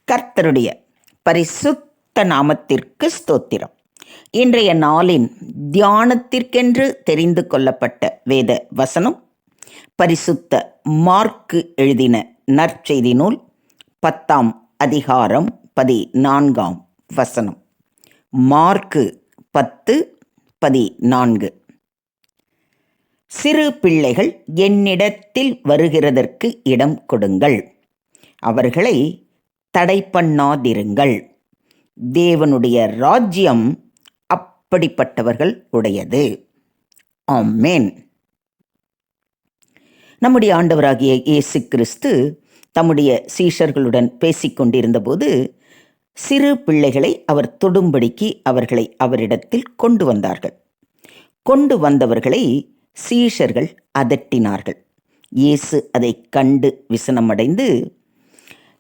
கர்த்தருடைய பரிசுத்த நாமத்திற்கு ஸ்தோத்திரம். இன்றைய நாளின் தியானத்திற்கென்று தெரிந்து கொள்ளப்பட்ட வேத வசனம் பரிசுத்த மார்க்கு எழுதின நற்செய்தி நூல் 10ஆம் அதிகாரம் 14ஆம் வசனம். மார்க்கு 10:14. சிறு பிள்ளைகள் என்னிடத்தில் வருகிறதற்கு இடம் கொடுங்கள், அவர்களை தடை பண்ணாதிருங்கள். தேவனுடைய ராஜ்யம் அப்படிப்பட்டவர்கள் உடையது. ஆமென். நம்முடைய ஆண்டவராகிய இயேசு கிறிஸ்து தம்முடைய சீஷர்களுடன் பேசிக்கொண்டிருந்த போது சிறு பிள்ளைகளை அவர் தொடும்படிக்கு அவர்களை அவரிடத்தில் கொண்டு வந்தார்கள். கொண்டு வந்தவர்களை சீஷர்கள் அதட்டினார்கள். இயேசு அதை கண்டு விசனமடைந்து,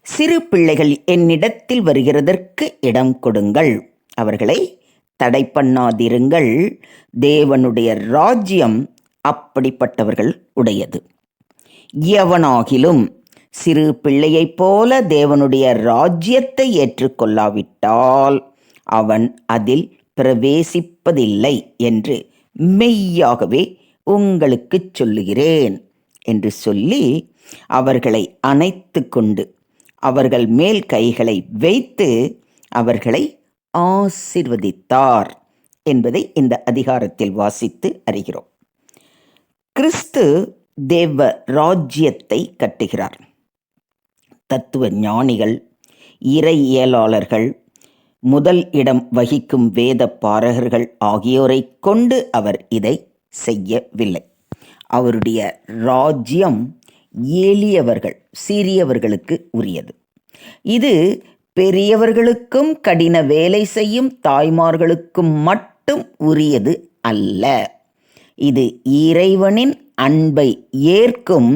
சிறு பிள்ளைகள் என்னிடத்தில் வருகிறதற்கு இடம் கொடுங்கள், அவர்களை தடை பண்ணாதிருங்கள். தேவனுடைய ராஜ்யம் அப்படிப்பட்டவர்கள் உடையது. எவனாகிலும் சிறு பிள்ளையைப் போல தேவனுடைய ராஜ்யத்தை ஏற்றுக்கொள்ளாவிட்டால் அவன் அதில் பிரவேசிப்பதில்லை என்று மெய்யாகவே உங்களுக்கு சொல்லுகிறேன் என்று சொல்லி அவர்களை அணைத்து கொண்டு அவர்கள் மேல் கைகளை வைத்து அவர்களை ஆசீர்வதித்தார் என்பதை இந்த அதிகாரத்தில் வாசித்து அறிகிறோம். கிறிஸ்து தேவ ராஜ்யத்தை கட்டுகிறார். தத்துவ ஞானிகள், இறையியலாளர்கள், முதல் இடம் வகிக்கும் வேத பாரகர்கள் ஆகியோரை கொண்டு அவர் இதை செய்யவில்லை. அவருடைய ராஜ்யம் எளியவர்கள், சிறியவர்களுக்கு உரியது. இது பெரியவர்களுக்கும் கடின வேலை செய்யும் தாய்மார்களுக்கும் மட்டும் உரியது அல்ல. இது இறைவனின் அன்பை ஏற்கும்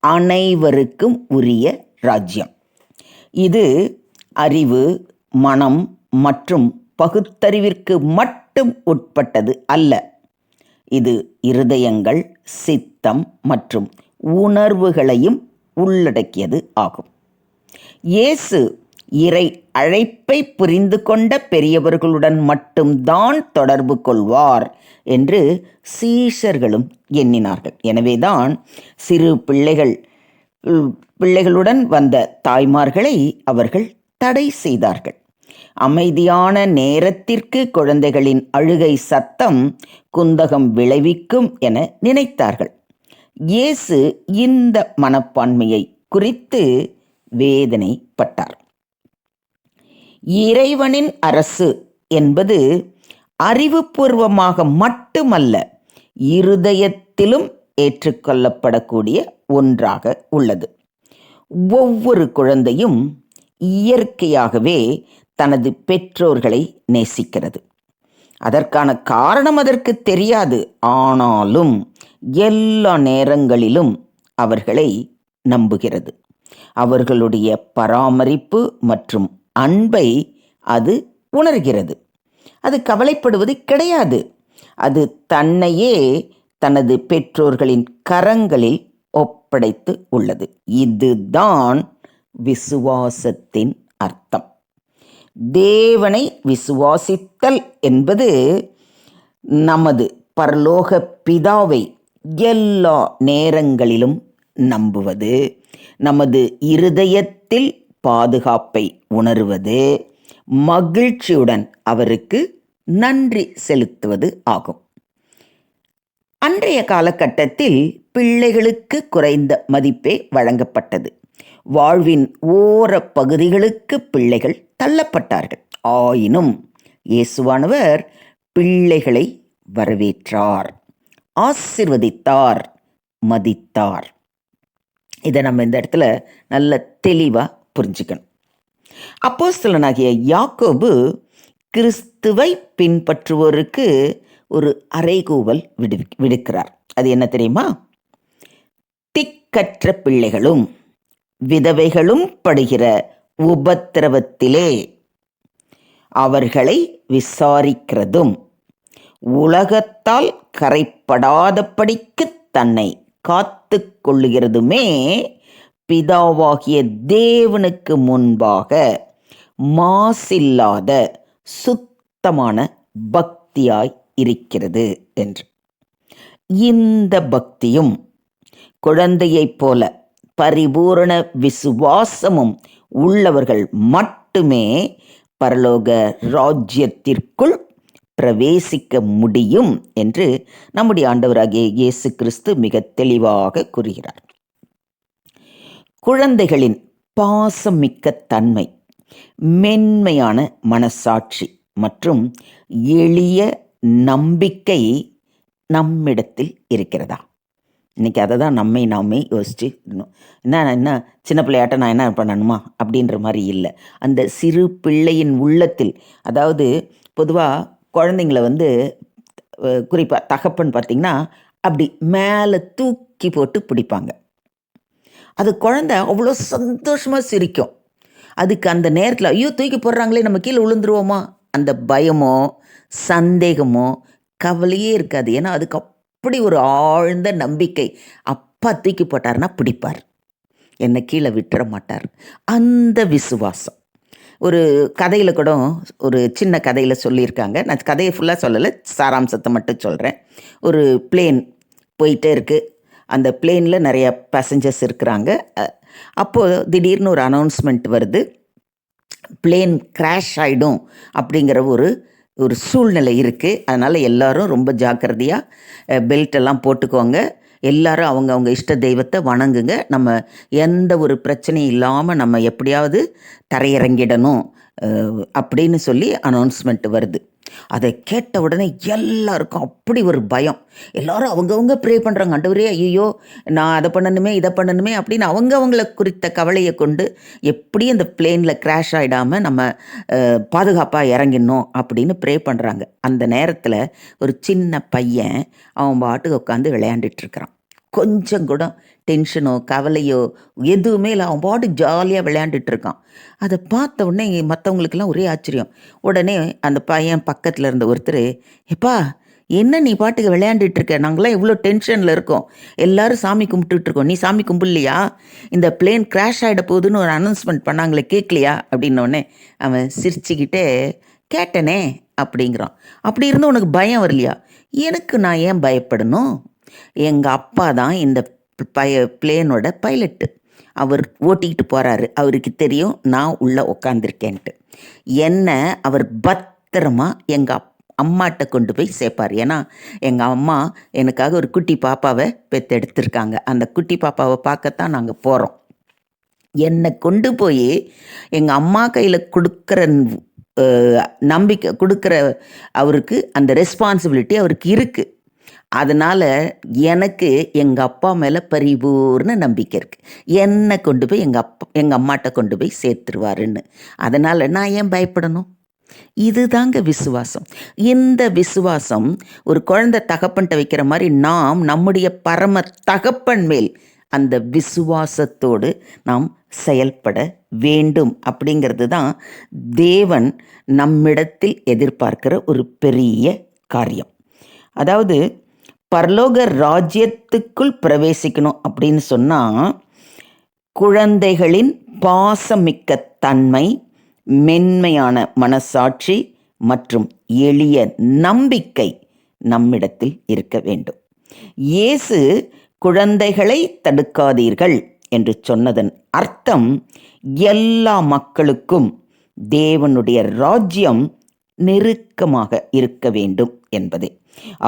அனைவருக்கும் உரிய ராஜ்யம். இது அறிவு, மனம் மற்றும் பகுத்தறிவிற்கு மட்டும் உட்பட்டது அல்ல. இது இருதயங்கள், சித்தம் மற்றும் உணர்வுகளையும் உள்ளடக்கியது ஆகும். இயேசு இறை அழைப்பை புரிந்து கொண்ட பெரியவர்களுடன் மட்டும்தான் தொடர்பு கொள்வார் என்று சீஷர்களும் எண்ணினார்கள். எனவேதான் சிறு பிள்ளைகளுடன் வந்த தாய்மார்களை அவர்கள் தடை செய்தார்கள். அமைதியான நேரத்திற்கு குழந்தைகளின் அழுகை சத்தம் குந்தகம் விளைவிக்கும் என நினைத்தார்கள். இயேசு இந்த மனப்பான்மையை குறித்து வேதனைப்பட்டார். இறைவனின் அரசு என்பது அறிவுபூர்வமாக மட்டுமல்ல, இருதயத்திலும் ஏற்றுக்கொள்ளப்படக்கூடிய ஒன்றாக உள்ளது. ஒவ்வொரு குழந்தையும் இயற்கையாகவே தனது பெற்றோர்களை நேசிக்கிறது. அதற்கான காரணம் அதற்கு தெரியாது. ஆனாலும் எல்லா நேரங்களிலும் அவர்களை நம்புகிறது. அவர்களுடைய பராமரிப்பு மற்றும் அன்பை அது உணர்கிறது. அது கவலைப்படுவது கிடையாது. அது தன்னையே தனது பெற்றோர்களின் கரங்களில் ஒப்படைத்து உள்ளது. இதுதான் விசுவாசத்தின் அர்த்தம். தேவனை விசுவாசித்தல் என்பது நமது பரலோக பிதாவை எல்லா நேரங்களிலும் நம்புவது, நமது இருதயத்தில் பாதுகாப்பை உணர்வது, மகிழ்ச்சியுடன் அவருக்கு நன்றி செலுத்துவது ஆகும். அன்றைய காலகட்டத்தில் பிள்ளைகளுக்கு குறைந்த மதிப்பே வழங்கப்பட்டது. வாழ்வின் ஓர பகுதிகளுக்கு பிள்ளைகள் தள்ளப்பட்டார்கள். ஆயினும் இயேசுவானவர் பிள்ளைகளை வரவேற்றார், ஆசீர்வதித்தார், மதித்தார். இதை நம்ம இந்த இடத்துல நல்ல தெளிவாக புரிஞ்சுக்கணும். அப்போஸ்தலனாகிய யாக்கோபு கிறிஸ்துவை பின்பற்றுவோருக்கு ஒரு அறைகூவல் விடுக்கிறார். அது என்ன தெரியுமா? திக்கற்ற பிள்ளைகளும் விதவைகளும் படுகிற உபத்திரவத்திலே அவர்களை விசாரிக்கிறதும் உலகத்தால் கரைப்படாதபடிக்கு தன்னை காத்து கொள்ளுகிறதுமே பிதாவாகிய தேவனுக்கு முன்பாக மாசில்லாத சுத்தமான பக்தியாய் இருக்கிறது என்று. இந்த பக்தியும் குழந்தையைப் போல பரிபூரண விசுவாசமும் உள்ளவர்கள் மட்டுமே பரலோக ராஜ்யத்திற்குள் பிரவேசிக்க முடியும் என்று நம்முடைய ஆண்டவராகிய இயேசு கிறிஸ்து மிக தெளிவாக கூறுகிறார். குழந்தைகளின் பாசமிக்க தன்மை, மென்மையான மனசாட்சி மற்றும் எளிய நம்பிக்கை நம்மிடத்தில் இருக்கிறதா? இன்றைக்கி அதை தான் நாமே யோசிச்சு என்ன சின்ன பிள்ளையாட்ட நான் என்ன பண்ணணுமா அப்படின்ற மாதிரி இல்லை. அந்த சிறு பிள்ளையின் உள்ளத்தில், அதாவது பொதுவாக குழந்தைங்கள குறிப்பாக தகப்பன் பார்த்திங்கன்னா அப்படி மேலே தூக்கி போட்டு பிடிப்பாங்க. அது குழந்தை அவ்வளோ சந்தோஷமாக சிரிக்கும். அதுக்கு அந்த நேரத்தில் ஐயோ தூக்கி போடுறாங்களே நம்ம கீழே விழுந்துருவோமா, அந்த பயமோ சந்தேகமோ கவலையே இருக்காது. ஏன்னா அதுக்கு அப்படி ஒரு ஆழ்ந்த நம்பிக்கை, அப்பா தூக்கி போட்டார்னா பிடிப்பார், என்னை கீழே விட்டுற மாட்டார். அந்த விசுவாசம் ஒரு கதையில் கூட, ஒரு சின்ன கதையில் சொல்லியிருக்காங்க. நான் கதையை ஃபுல்லாக சொல்லலை, சாராம்சத்தை மட்டும் சொல்கிறேன். ஒரு பிளேன் போயிட்டே இருக்குது. அந்த பிளேனில் நிறைய பேசஞ்சர்ஸ் இருக்கிறாங்க. அப்போது திடீர்னு ஒரு அனௌன்ஸ்மெண்ட் வருது, பிளேன் கிராஷ் ஆகிடும் அப்படிங்கிற ஒரு சூழ்நிலை இருக்குது. அதனால் எல்லோரும் ரொம்ப ஜாக்கிரதையாக பெல்ட்டெல்லாம் போட்டுக்கோங்க, எல்லாரும் அவங்க இஷ்ட தெய்வத்தை வணங்குங்க, நம்ம எந்த ஒரு பிரச்சனையும் இல்லாமல் நம்ம எப்படியாவது தரையிறங்கிடணும் அப்படின்னு சொல்லி அனௌன்ஸ்மெண்ட் வருது. அதை கேட்ட உடனே எல்லாருக்கும் அப்படி ஒரு பயம். எல்லோரும் அவங்கவுங்க ப்ரே பண்ணுறாங்க, ஆண்டவரே ஐயோ நான் அதை பண்ணணுமே இதை பண்ணணுமே அப்படின்னு அவங்கள குறித்த கவலையை கொண்டு எப்படி அந்த பிளேனில் கிராஷ் ஆகிடாமல் நம்ம பாதுகாப்பாக இறங்கிடணும் அப்படின்னு ப்ரே பண்ணுறாங்க. அந்த நேரத்தில் ஒரு சின்ன பையன் அவன் பாட்டுக்கு உட்காந்து விளையாண்டுட்டுருக்கிறான். கொஞ்சம் கூட டென்ஷனோ கவலையோ எதுவுமே இல்லை, அவன் பாட்டு ஜாலியாக விளையாண்டுட்டு இருக்கான். அதை பார்த்த உடனே மற்றவங்களுக்கெல்லாம் ஒரே ஆச்சரியம். உடனே அந்த பையன் பக்கத்தில் இருந்த ஒருத்தர், எப்பா என்ன நீ பாட்டுக்கு விளையாண்டுட்டு இருக்க, நாங்களாம் இவ்வளோ டென்ஷனில் இருக்கோம், எல்லோரும் சாமி கும்பிட்டுருக்கோம், நீ சாமி கும்பிடலையா, இந்த பிளேன் கிராஷ் ஆகிட போகுதுன்னு ஒரு அனௌன்ஸ்மெண்ட் பண்ணாங்களே கேட்கலையா அப்படின்னோடனே அவன் சிரிச்சுக்கிட்டே கேட்டனே அப்படிங்கிறான். அப்படி இருந்து உனக்கு பயம் வரலையா? எனக்கு நான் ஏன் பயப்படணும், எங்கள் அப்பா தான் இந்த பிளேனோட பைலட்டு, அவர் ஓட்டிக்கிட்டு போகிறாரு, அவருக்கு தெரியும் நான் உள்ளே உக்காந்துருக்கேன்ட்டு. என்னை அவர் பத்திரமா எங்கள் அம்மாட்ட கொண்டு போய் சேர்ப்பார். ஏன்னா எங்கள் அம்மா எனக்காக ஒரு குட்டி பாப்பாவை பெற்றெடுத்திருக்காங்க, அந்த குட்டி பாப்பாவை பார்க்கத்தான் நாங்கள் போகிறோம். என்னை கொண்டு போய் எங்கள் அம்மா கையில் கொடுக்குற நம்பிக்கை கொடுக்குற அவருக்கு அந்த ரெஸ்பான்சிபிலிட்டி அவருக்கு இருக்குது. அதனால் எனக்கு எங்கள் அப்பா மேலே பரிபூர்ண நம்பிக்கை இருக்குது, என்னை கொண்டு போய் எங்கள் அம்மாட்ட கொண்டு போய் சேர்த்துருவாருன்னு. அதனால் நான் ஏன் பயப்படணும்? இதுதாங்க விசுவாசம். இந்த விசுவாசம் ஒரு குழந்தை தகப்பன்ட்ட வைக்கிற மாதிரி நாம் நம்முடைய பரம தகப்பன் மேல் அந்த விசுவாசத்தோடு நாம் செயல்பட வேண்டும். அப்படிங்கிறது தான் தேவன் நம்மிடத்தில் எதிர்பார்க்கிற ஒரு பெரிய காரியம். அதாவது பரலோக ராஜ்யத்துக்குள் பிரவேசிக்கணும் அப்படின்னு சொன்னால், குழந்தைகளின் பாசமிக்க தன்மை, மென்மையான மனசாட்சி மற்றும் எளிய நம்பிக்கை நம்மிடத்தில் இருக்க வேண்டும். இயேசு குழந்தைகளை தடுக்காதீர்கள் என்று சொன்னதன் அர்த்தம் எல்லா மக்களுக்கும் தேவனுடைய ராஜ்யம் நெருக்கமாக இருக்க வேண்டும் என்பதே.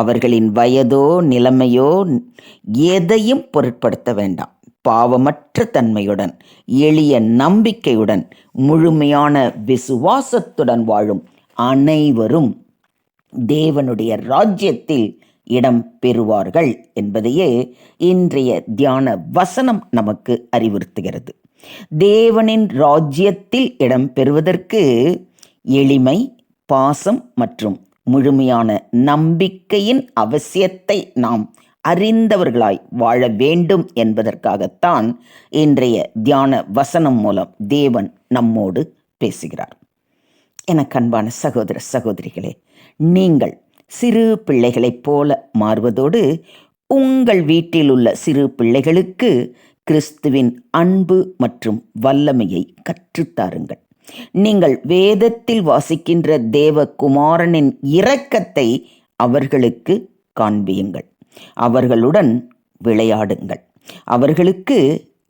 அவர்களின் வயதோ நிலைமையோ எதையும் பொருட்படுத்த வேண்டாம். பாவமற்ற தன்மையுடன், எளிய நம்பிக்கையுடன், முழுமையான விசுவாசத்துடன் வாழும் அனைவரும் தேவனுடைய ராஜ்யத்தில் இடம் பெறுவார்கள் என்பதையே இன்றைய தியான வசனம் நமக்கு அறிவுறுத்துகிறது. தேவனின் ராஜ்யத்தில் இடம் பெறுவதற்கு எளிமை, பாசம் மற்றும் முழுமையான நம்பிக்கையின் அவசியத்தை நாம் அறிந்தவர்களாய் வாழ வேண்டும் என்பதற்காகத்தான் இன்றைய தியான வசனம் மூலம் தேவன் நம்மோடு பேசுகிறார். எனக்கு அன்பான சகோதர சகோதரிகளே, நீங்கள் சிறு பிள்ளைகளைப் போல மாறுவதோடு உங்கள் வீட்டில் உள்ள சிறு பிள்ளைகளுக்கு கிறிஸ்துவின் அன்பு மற்றும் வல்லமையை கற்றுத்தாருங்கள். நீங்கள் வேதத்தில் வாசிக்கின்ற தேவகுமாரனின் இரக்கத்தை அவர்களுக்கு காண்பியுங்கள். அவர்களுடன் விளையாடுங்கள். அவர்களுக்கு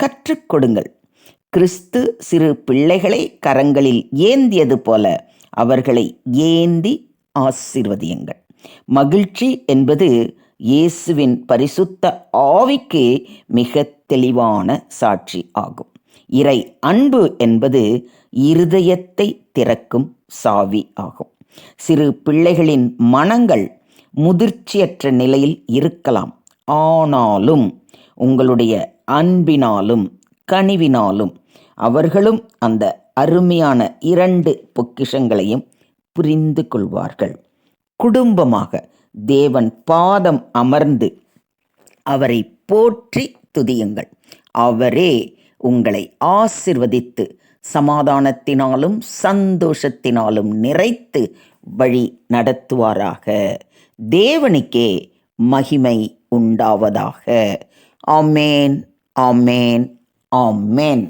கற்றுக் கொடுங்கள். கிறிஸ்து சிறு பிள்ளைகளை கரங்களில் ஏந்தியது போல அவர்களை ஏந்தி ஆசீர்வதியுங்கள். மகிழ்ச்சி என்பது இயேசுவின் பரிசுத்த ஆவிக்கு மிக தெளிவான சாட்சி ஆகும். இறை அன்பு என்பது இருதயத்தை திறக்கும் சாவி ஆகும். சிறு பிள்ளைகளின் மனங்கள் முதிர்ச்சியற்ற நிலையில் இருக்கலாம். ஆனாலும் உங்களுடைய அன்பினாலும் கனிவினாலும் அவர்களும் அந்த அருமையான 2 பொக்கிஷங்களையும் புரிந்து கொள்வார்கள். குடும்பமாக தேவன் பாதம் அமர்ந்து அவரை போற்றி துதியுங்கள். அவரே உங்களை ஆசிர்வதித்து சமாதானத்தினாலும் சந்தோஷத்தினாலும் நிறைத்து வழி நடத்துவாராக. தேவனுக்கே மகிமை உண்டாவதாக. ஆமேன், ஆமேன், ஆமேன்.